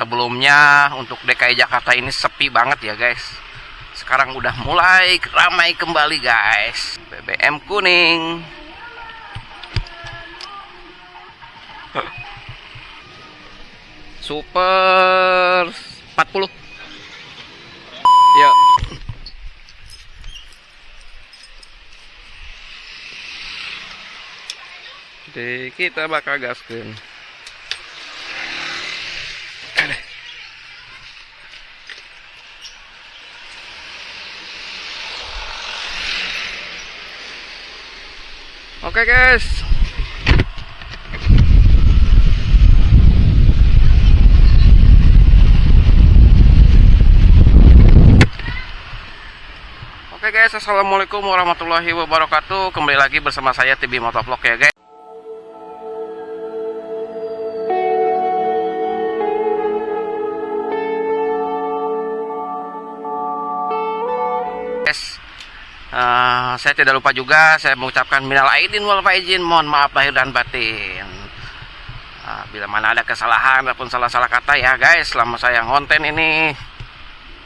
Sebelumnya untuk DKI Jakarta ini sepi banget ya guys. Sekarang udah mulai ramai kembali guys. BBM kuning. Super 40. Ya. Jadi kita bakal gaskeun. Oke guys. Oke guys, assalamualaikum warahmatullahi wabarakatuh. Kembali lagi bersama saya TB Motovlog ya guys. Saya tidak lupa juga saya mengucapkan minal aidin wal faizin, mohon maaf lahir dan batin. Bila mana ada kesalahan ataupun salah-salah kata ya guys selama saya ngonten ini,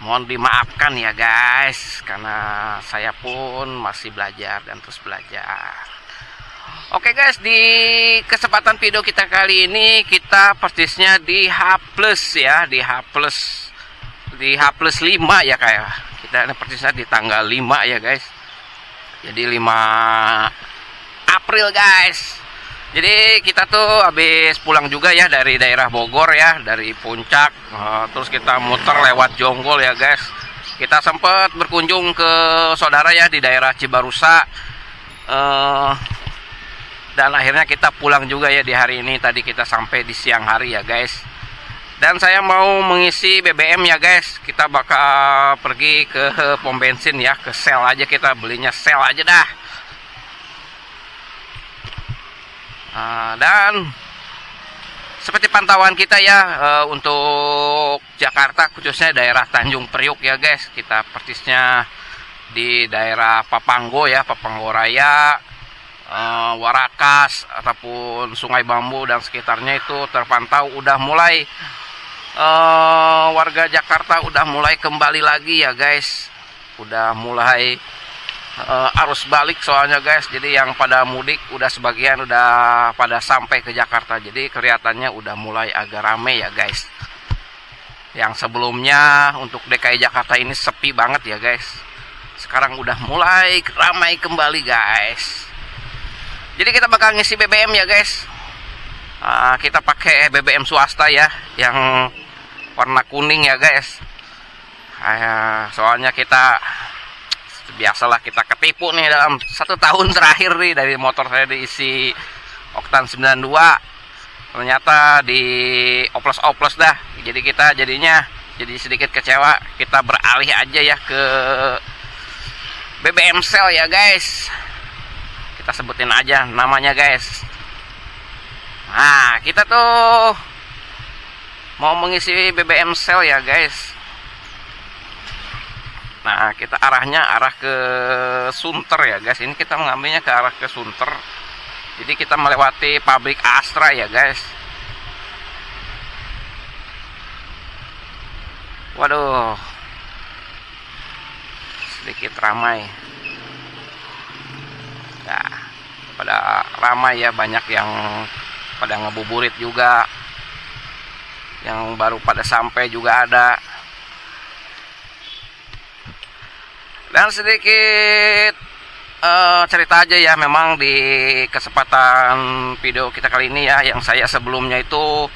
mohon dimaafkan ya guys, karena saya pun masih belajar dan terus belajar. Oke guys, di kesempatan video kita kali ini kita persisnya di H+ ya, di H+5 ya kayak. Kita persisnya di tanggal 5 ya guys. Jadi 5 April guys. Jadi kita tuh habis pulang juga ya dari daerah Bogor ya, dari Puncak. Terus kita muter lewat Jonggol ya guys. Kita sempat berkunjung ke saudara ya di daerah Cibarusa. Dan akhirnya kita pulang juga ya di hari ini. Tadi kita sampai di siang hari ya guys. Dan saya mau mengisi BBM ya guys. Kita bakal pergi ke pom bensin ya, ke Shell aja, kita belinya Shell aja dah. Dan seperti pantauan kita ya, untuk Jakarta khususnya daerah Tanjung Priuk ya guys. Kita persisnya di daerah Papanggo ya, Papanggo Raya, Warakas ataupun Sungai Bambu dan sekitarnya itu terpantau udah mulai warga Jakarta udah mulai kembali lagi ya guys. Udah mulai arus balik soalnya guys. Jadi yang pada mudik udah sebagian udah pada sampai ke Jakarta. Jadi kelihatannya udah mulai agak rame ya guys. Yang sebelumnya untuk DKI Jakarta ini sepi banget ya guys. Sekarang udah mulai ramai kembali guys. Jadi kita bakal ngisi BBM ya guys. Kita pakai BBM swasta ya, yang warna kuning ya guys. Soalnya kita biasalah kita ketipu nih dalam 1 tahun terakhir nih, dari motor saya diisi oktan 92 ternyata di oplos dah. Jadi kita jadinya jadi sedikit kecewa, kita beralih aja ya ke BBM Shell ya guys. Kita sebutin aja namanya guys. Nah, kita tuh mau mengisi BBM Shell ya guys. Nah, kita arah ke Sunter ya guys. Ini kita mengambilnya ke arah ke Sunter. Jadi kita melewati pabrik Astra ya guys. Waduh, sedikit ramai. Nah, pada ramai ya, banyak yang pada ngebuburit juga, yang baru pada sampai juga ada. Dan sedikit cerita aja ya, memang di kesempatan video kita kali ini ya, yang saya sebelumnya itu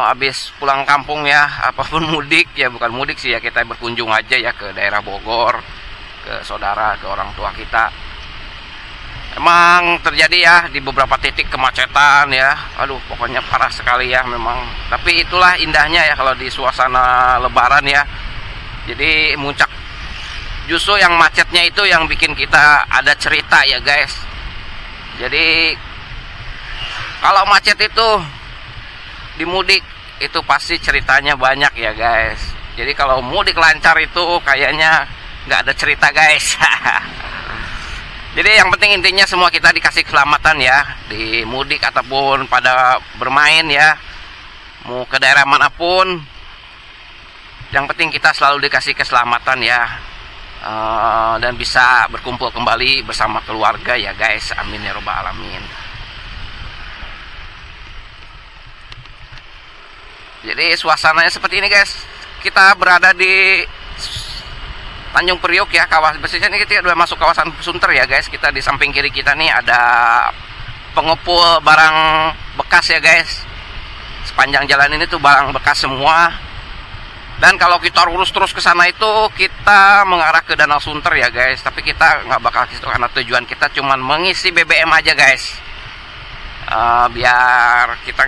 habis pulang kampung ya, apapun mudik ya, bukan mudik sih ya, kita berkunjung aja ya ke daerah Bogor, ke saudara, ke orang tua kita. Emang terjadi ya di beberapa titik kemacetan ya. Aduh, pokoknya parah sekali ya memang. Tapi itulah indahnya ya kalau di suasana lebaran ya. Jadi muncak, justru yang macetnya itu yang bikin kita ada cerita ya guys. Jadi kalau macet itu di mudik itu pasti ceritanya banyak ya guys. Jadi kalau mudik lancar itu kayaknya nggak ada cerita guys. Jadi yang penting intinya semua kita dikasih keselamatan ya, di mudik ataupun pada bermain ya. mau ke daerah manapun, yang penting kita selalu dikasih keselamatan ya, dan bisa berkumpul kembali bersama keluarga ya guys. Amin ya robbal alamin. Jadi suasananya seperti ini guys. Kita berada di Tanjung Priok ya, kawasan basisnya ini kita udah masuk kawasan Sunter ya guys. Kita di samping kiri kita nih ada pengepul barang bekas ya guys. Sepanjang jalan ini tuh barang bekas semua. Dan kalau kita lurus terus ke sana itu kita mengarah ke Danau Sunter ya guys. Tapi kita nggak bakal ke situ karena tujuan kita cuman mengisi BBM aja guys. Biar kita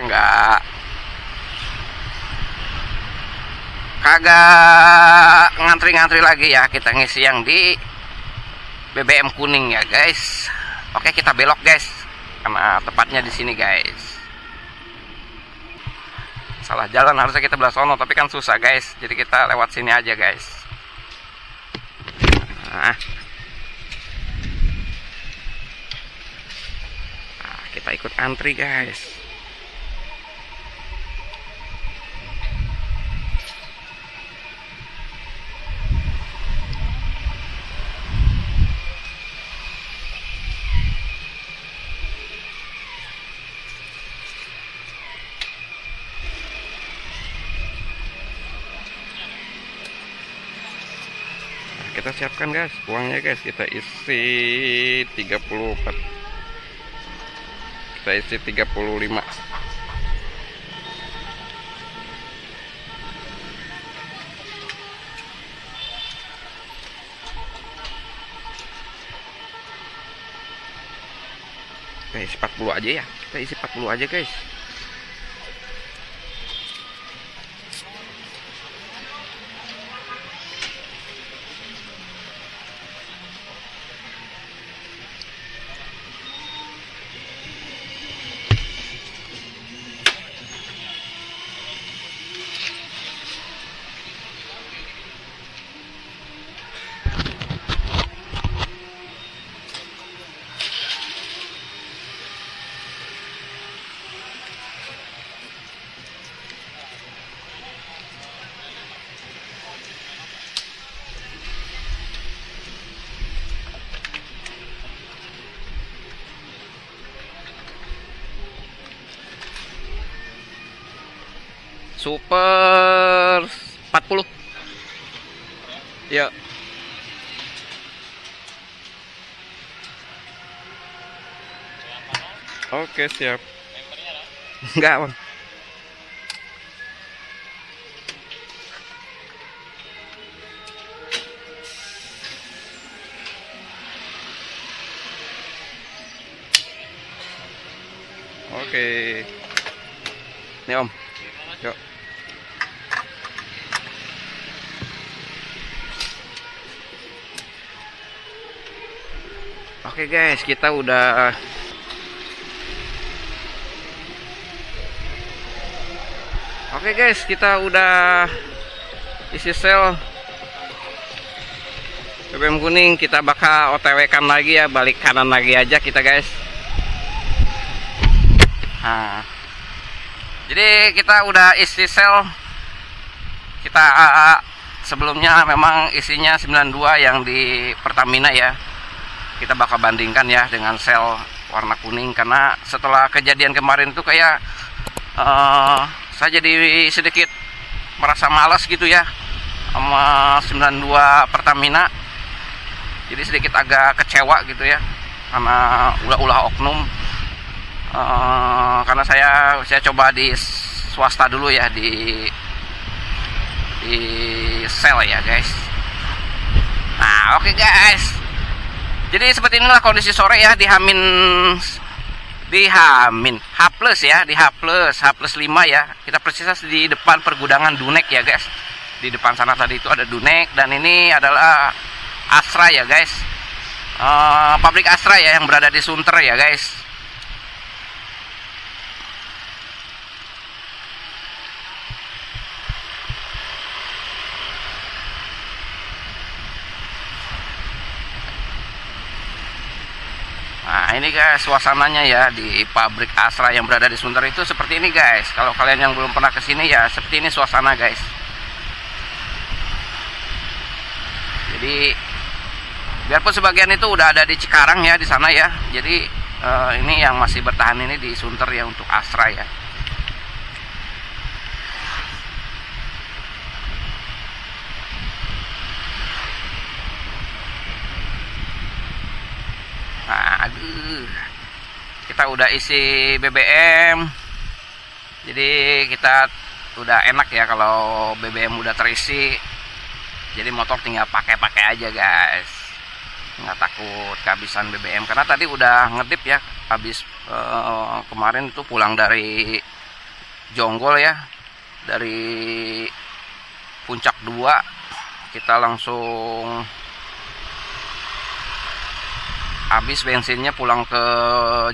kagak ngantri-ngantri lagi ya, kita ngisi yang di BBM kuning ya guys. Oke, kita belok guys, karena tepatnya di sini guys. Salah jalan, harusnya kita belah sono, tapi kan susah guys, jadi kita lewat sini aja guys. Nah, kita ikut antri guys. Kita siapkan guys uangnya guys, kita isi 34, kita isi 35. Kita isi 40 aja ya, kita isi 40 aja guys. Super 40 ya. Oke siap. Enggak bang. Oke. Nih om. Yuk. Oke guys, kita udah isi sel BBM kuning. Kita bakal OTW kan lagi ya, balik kanan lagi aja kita guys. Nah, jadi kita udah isi sel. Kita sebelumnya memang isinya 92 yang di Pertamina ya. Kita bakal bandingkan ya dengan sel warna kuning, karena setelah kejadian kemarin itu kayak saya jadi sedikit merasa malas gitu ya sama 92 Pertamina. Jadi sedikit agak kecewa gitu ya, karena ulah-ulah oknum. Karena saya coba di swasta dulu ya, di sel ya guys. Nah oke guys, jadi seperti inilah kondisi sore ya di H plus ya, di H plus 5 ya. Kita persisnya di depan pergudangan Dunek ya guys. Di depan sana tadi itu ada Dunek, dan ini adalah Astra ya guys. Pabrik Astra ya yang berada di Sunter ya guys. Nah Nah ini guys suasananya ya di pabrik Astra yang berada di Sunter itu seperti ini guys. Kalau kalian yang belum pernah kesini ya seperti ini suasana guys. Jadi biarpun sebagian itu udah ada di Cikarang ya di sana ya. Jadi ini yang masih bertahan ini di Sunter ya untuk Astra ya. Nah, aduh. Kita udah isi BBM. Jadi kita udah enak ya kalau BBM udah terisi. Jadi motor tinggal pakai-pakai aja guys. Nggak takut kehabisan BBM karena tadi udah ngedip ya. Habis kemarin tuh pulang dari Jonggol ya. Dari Puncak 2 kita langsung habis bensinnya pulang ke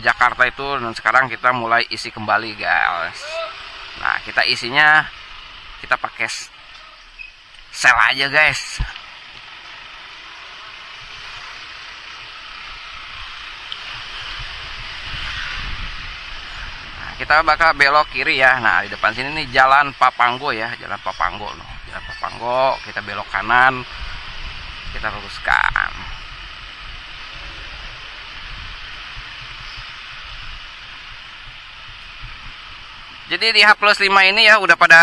Jakarta itu, dan sekarang kita mulai isi kembali guys. Nah kita isinya kita pakai sel aja guys. Nah, kita bakal belok kiri ya. Nah di depan sini nih Jalan Papanggo ya, Jalan Papanggo loh. Jalan Papanggo kita belok kanan, kita luruskan. Jadi di H+5 ini ya udah pada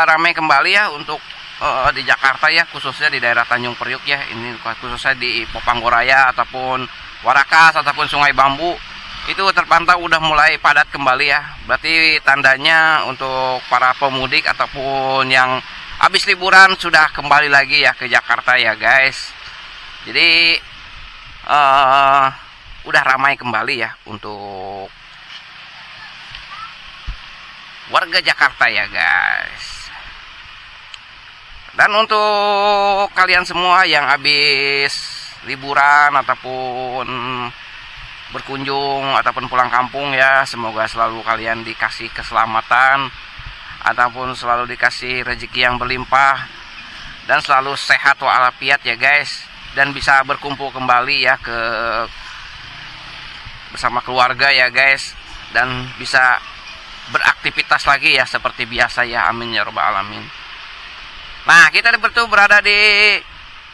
ramai kembali ya untuk di Jakarta ya, khususnya di daerah Tanjung Priuk ya. Ini khususnya di Popanggoraya ataupun Warakas ataupun Sungai Bambu itu terpantau udah mulai padat kembali ya. Berarti tandanya untuk para pemudik ataupun yang habis liburan sudah kembali lagi ya ke Jakarta ya guys. Jadi udah ramai kembali ya untuk warga Jakarta ya guys. Dan untuk kalian semua yang habis liburan ataupun berkunjung ataupun pulang kampung ya, semoga selalu kalian dikasih keselamatan ataupun selalu dikasih rezeki yang berlimpah dan selalu sehat walafiat ya guys, dan bisa berkumpul kembali ya ke bersama keluarga ya guys, dan bisa beraktivitas lagi ya seperti biasa ya, amin ya robbal alamin. Nah kita berada di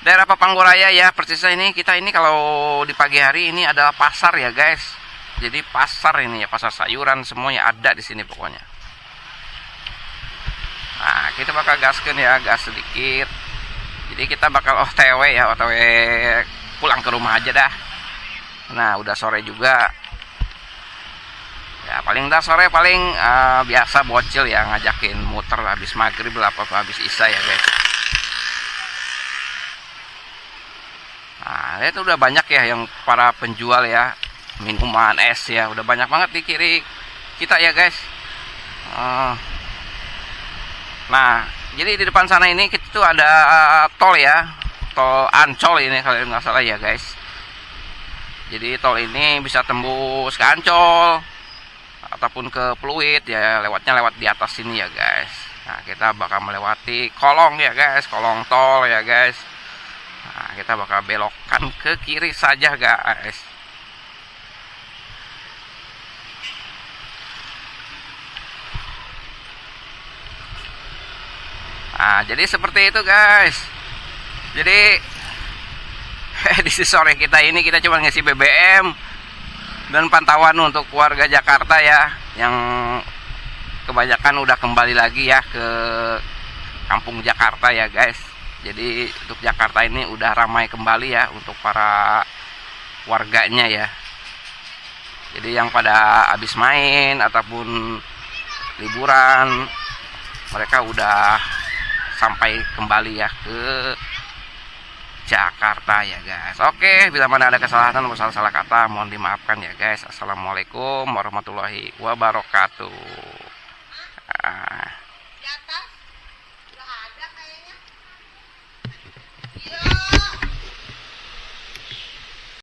daerah Papanggoraya ya, persisnya ini kita ini kalau di pagi hari ini adalah pasar ya guys. Jadi pasar ini ya, pasar sayuran semuanya ada di sini pokoknya. Nah kita bakal gaskan ya, gas sedikit. Jadi kita bakal OTW ya, OTW pulang ke rumah aja dah. Nah udah sore juga. Ya paling dah sore paling biasa bocil ya ngajakin muter habis maghrib lah apa habis isya ya guys. Nah itu udah banyak ya yang para penjual ya minuman es ya, udah banyak banget di kiri kita ya guys. Nah jadi di depan sana ini kita tuh ada tol ya, tol Ancol ini kalau nggak salah ya guys. Jadi tol ini bisa tembus ke Ancol ataupun ke Pluit ya, lewatnya lewat di atas sini ya guys. Nah kita bakal melewati kolong ya guys, kolong tol ya guys. Nah kita bakal belokkan ke kiri saja guys. Nah jadi seperti itu guys. Jadi di sore kita ini kita cuma ngisi BBM dan pantauan untuk warga Jakarta ya, yang kebanyakan udah kembali lagi ya ke kampung Jakarta ya guys. Jadi untuk Jakarta ini udah ramai kembali ya untuk para warganya ya. Jadi yang pada habis main ataupun liburan, mereka udah sampai kembali ya ke Jakarta ya guys. Oke, bila mana ada kesalahan atau salah kata mohon dimaafkan ya guys. Assalamualaikum warahmatullahi wabarakatuh.